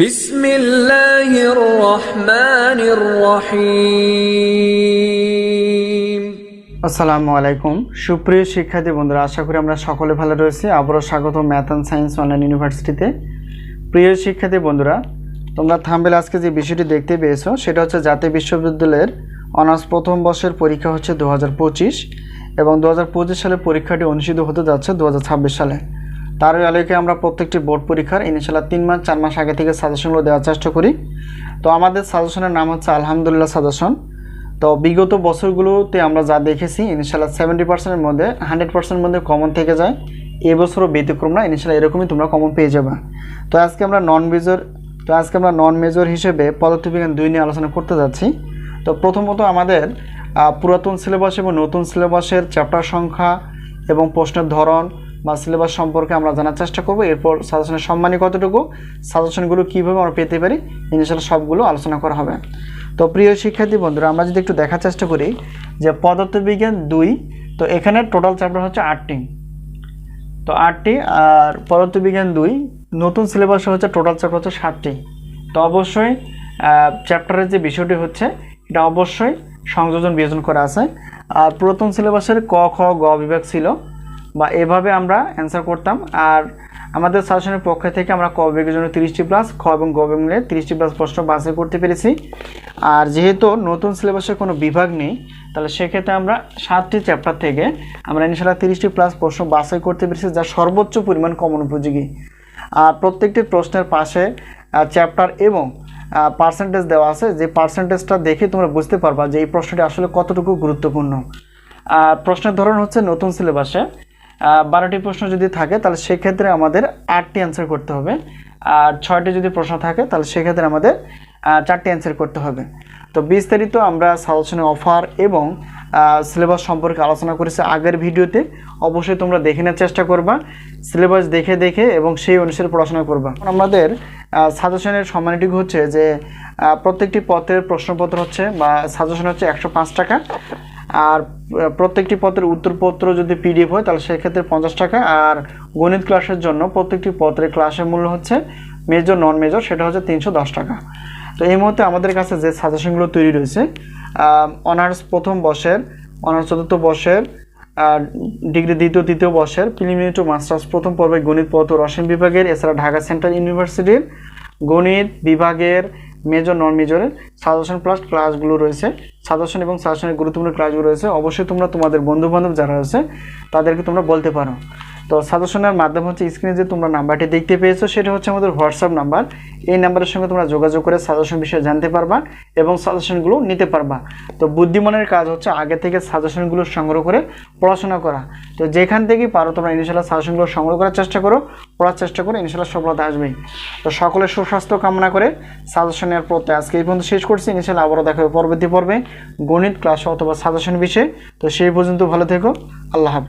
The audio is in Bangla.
বিসমিল্লাহির রহমানির রহিম। আসসালামু আলাইকুম সুপ্রিয় শিক্ষার্থী বন্ধুরা, আশা করি আমরা সকলে ভালো রয়েছি। আবারও স্বাগত ম্যাথ অ্যান্ড সায়েন্স অনলাইন ইউনিভার্সিটিতে। প্রিয় শিক্ষার্থী বন্ধুরা, তোমরা থাম্বনেলে আজকে যে বিষয়টি দেখতে পেয়েছো সেটা হচ্ছে জাতীয় বিশ্ববিদ্যালয়ের অনার্স প্রথম বর্ষের পরীক্ষা হচ্ছে 2025 এবং 2025 সালে পরীক্ষাটি অনুষ্ঠিত হতে যাচ্ছে 2026 সালে। তার আলোকে আমরা প্রত্যেকটি বোর্ড পরীক্ষার ইনশাআল্লাহ 3 মাস 4 মাস আগে থেকে সাজেশনগুলো দেওয়ার চেষ্টা করি। তো আমাদের সাজেশনের নাম হচ্ছে আলহামদুলিল্লাহ সাজেশন। তো বিগত বছরগুলোতে আমরা যা দেখেছি ইনশাআল্লাহ 70%-এর মধ্যে 100%-এর মধ্যে কমন থেকে যায়। এবছরও ব্যতিক্রম না, ইনশাআল্লাহ এরকমই তোমরা কমন পেয়ে যাবে। তো আজকে আমরা নন মেজর হিসেবে পদার্থবিজ্ঞান 2 নিয়ে আলোচনা করতে যাচ্ছি। তো প্রথমত আমাদের পুরাতন সিলেবাস এবং নতুন সিলেবাসের চ্যাপ্টার সংখ্যা এবং প্রশ্নের ধরন বা সিলেবাস সম্পর্কে আমরা জানার চেষ্টা করব। এরপর সাজেশনের সম্মানী কতটুকু, সাজেশনগুলো কীভাবে আমরা পেতে পারি, ইনশাআল্লাহ সবগুলো আলোচনা করা হবে। তো প্রিয় শিক্ষার্থী বন্ধুরা, আমরা যদি একটু দেখার চেষ্টা করি যে পদার্থবিজ্ঞান 2, তো এখানে টোটাল চ্যাপ্টার হচ্ছে 8টি। তো 8টি, আর পদার্থবিজ্ঞান 2 নতুন সিলেবাসে হচ্ছে টোটাল চ্যাপ্টার হচ্ছে 7টি। তো অবশ্যই চ্যাপ্টারের যে বিষয়টি হচ্ছে এটা অবশ্যই সংযোজন বিয়োজন করা আছে। আর পুরাতন সিলেবাসের ক, খ, গ বিভাগ ছিল বা এভাবে আমরা অ্যান্সার করতাম। আর আমাদের সাজেশনের পক্ষ থেকে আমরা ক বিভাগের জন্য 30টি প্লাস, খ এবং গ বিভাগ মিলে 30টি প্লাস প্রশ্ন বাছাই করতে পেরেছি। আর যেহেতু নতুন সিলেবাসের কোনো বিভাগ নেই, তাহলে সেক্ষেত্রে আমরা 7টি চ্যাপ্টার থেকে আমরা ইনশাআল্লাহ 30টি প্লাস প্রশ্ন বাছাই করতে পেরেছি, যা সর্বোচ্চ পরিমাণ কমন উপযোগী। আর প্রত্যেকটি প্রশ্নের পাশে চ্যাপ্টার এবং পার্সেন্টেজ দেওয়া আছে, যে পার্সেন্টেজটা দেখে তোমরা বুঝতে পারবা যে এই প্রশ্নটি আসলে কতটুকু গুরুত্বপূর্ণ। প্রশ্নের ধরন হচ্ছে নতুন সিলেবাসে 12টি প্রশ্ন যদি থাকে তাহলে সেক্ষেত্রে আমাদের 8টি অ্যান্সার করতে হবে। আর 6টি যদি প্রশ্ন থাকে তাহলে সেক্ষেত্রে আমাদের 4টি অ্যান্সার করতে হবে। তো বিস্তারিত আমরা সাজেশনের অফার এবং সিলেবাস সম্পর্কে আলোচনা করেছি আগের ভিডিওতে। অবশ্যই তোমরা দেখে নেওয়ার চেষ্টা করবা, সিলেবাস দেখে এবং সেই অনুসারে পড়াশোনা করবা। আমাদের সাজেশনের সম্মানটি হচ্ছে যে প্রত্যেকটি পত্রের প্রশ্নপত্র হচ্ছে বা সাজেশন হচ্ছে 105 টাকা। আর প্রত্যেকটি পত্রের উত্তরপত্র যদি পিডিএফ হয় তাহলে সেক্ষেত্রে 50 টাকা। আর গণিত ক্লাসের জন্য প্রত্যেকটি পত্রের ক্লাসের মূল্য হচ্ছে মেজর নন মেজর সেটা হচ্ছে 310 টাকা। তো এই মুহূর্তে আমাদের কাছে যে সাজেশনগুলো তৈরি রয়েছে অনার্স প্রথম বর্ষের, অনার্স চতুর্থ বর্ষের, ডিগ্রি দ্বিতীয় তৃতীয় বর্ষের, প্রিলিমিনারি টু মাস্টার্স প্রথম পর্বে গণিত পদার্থ রসায়ন বিভাগের, এছাড়া ঢাকা সেন্ট্রাল ইউনিভার্সিটির গণিত বিভাগের মেজর নন মেজরের সাজেশন প্লাস ক্লাসগুলো রয়েছে, সাজেশন এবং সাজেশনের গুরুত্বপূর্ণ ক্লাসগুলো রয়েছে। অবশ্যই তোমরা তোমাদের বন্ধুবান্ধব যারা আছে তাদেরকে তোমরা বলতে পারো। তো সাজেশনের মাধ্যম হচ্ছে স্ক্রিনে যে তোমরা নাম্বারটি দেখতে পেয়েছো সেটা হচ্ছে আমাদের হোয়াটসঅ্যাপ নাম্বার। এই নাম্বারের সঙ্গে তোমরা যোগাযোগ করে সাজেশন বিষয়ে জানতে পারবা এবং সাজেশনগুলো নিতে পারবা। তো বুদ্ধিমানের কাজ হচ্ছে আগে থেকে সাজেশনগুলো সংগ্রহ করে পড়াশোনা করা। তো যেখান থেকেই পারো তোমরা ইনশাআল্লাহ সাজেশনগুলো সংগ্রহ করার চেষ্টা করো, পড়ার চেষ্টা করো, ইনশাআল্লাহ সফলতা আসবেই। তো সকলের সুস্বাস্থ্য কামনা করে সাজেশনের পড়তে আজকে এই পর্যন্ত শেষ করছি। ইনশাআল্লাহ আবারও দেখা হবে পরবর্তী পর্বে গণিত ক্লাস অথবা সাজেশন বিষয়ে। তো সেই পর্যন্ত ভালো থেকো, আল্লাহ হাফেজ।